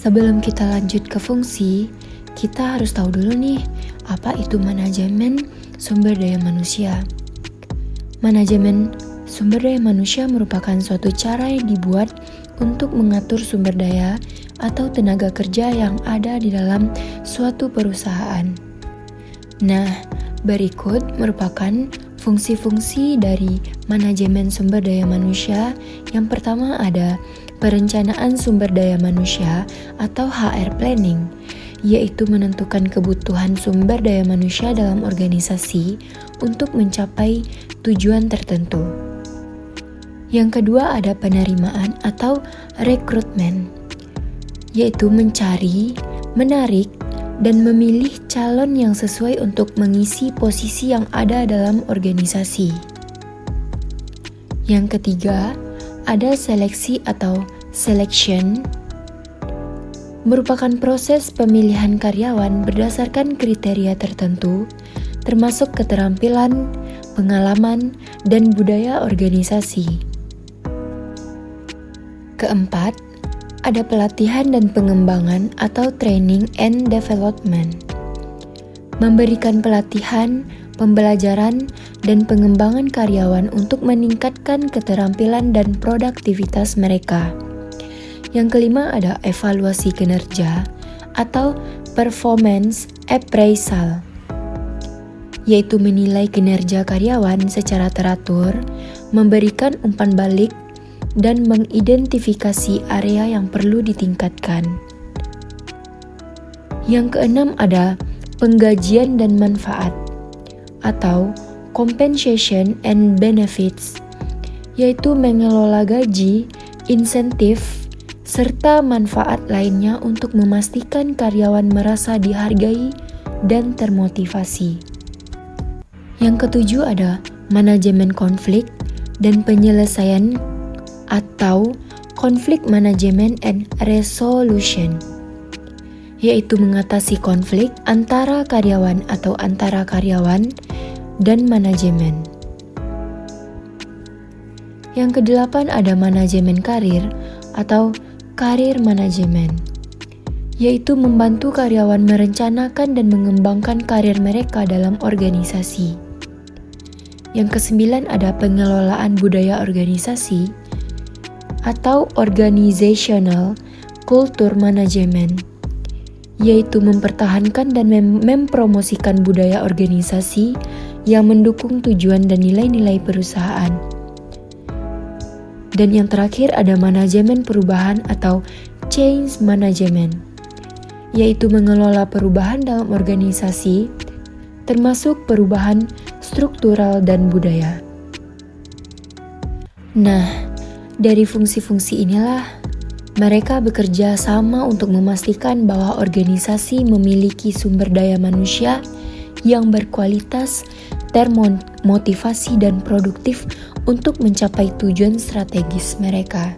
Sebelum kita lanjut ke fungsi, kita harus tahu dulu nih, apa itu manajemen sumber daya manusia. Manajemen sumber daya manusia merupakan suatu cara yang dibuat untuk mengatur sumber daya atau tenaga kerja yang ada di dalam suatu perusahaan. Nah, berikut merupakan fungsi-fungsi dari manajemen sumber daya manusia. Yang pertama ada perencanaan sumber daya manusia atau HR planning, yaitu menentukan kebutuhan sumber daya manusia dalam organisasi untuk mencapai tujuan tertentu. Yang kedua ada penerimaan atau rekrutmen, yaitu mencari, menarik, dan memilih calon yang sesuai untuk mengisi posisi yang ada dalam organisasi. Yang ketiga ada seleksi atau selection, merupakan proses pemilihan karyawan berdasarkan kriteria tertentu, termasuk keterampilan, pengalaman, dan budaya organisasi. Keempat, ada pelatihan dan pengembangan atau training and development, memberikan pelatihan, pembelajaran, dan pengembangan karyawan untuk meningkatkan keterampilan dan produktivitas mereka. Yang kelima ada evaluasi kinerja atau performance appraisal, yaitu menilai kinerja karyawan secara teratur, memberikan umpan balik, dan mengidentifikasi area yang perlu ditingkatkan. Yang keenam ada penggajian dan manfaat atau compensation and benefits, yaitu mengelola gaji, insentif, serta manfaat lainnya untuk memastikan karyawan merasa dihargai dan termotivasi. Yang ketujuh ada manajemen konflik dan penyelesaian atau conflict management and resolution, yaitu mengatasi konflik antara karyawan atau antara karyawan dan manajemen. Yang kedelapan ada manajemen karir atau career management, yaitu membantu karyawan merencanakan dan mengembangkan karir mereka dalam organisasi. Yang kesembilan ada pengelolaan budaya organisasi atau organizational culture management, yaitu mempertahankan dan mempromosikan budaya organisasi yang mendukung tujuan dan nilai-nilai perusahaan. Dan yang terakhir ada manajemen perubahan atau change management, yaitu mengelola perubahan dalam organisasi, termasuk perubahan struktural dan budaya. Nah, dari fungsi-fungsi inilah mereka bekerja sama untuk memastikan bahwa organisasi memiliki sumber daya manusia yang berkualitas, termotivasi, dan produktif untuk mencapai tujuan strategis mereka.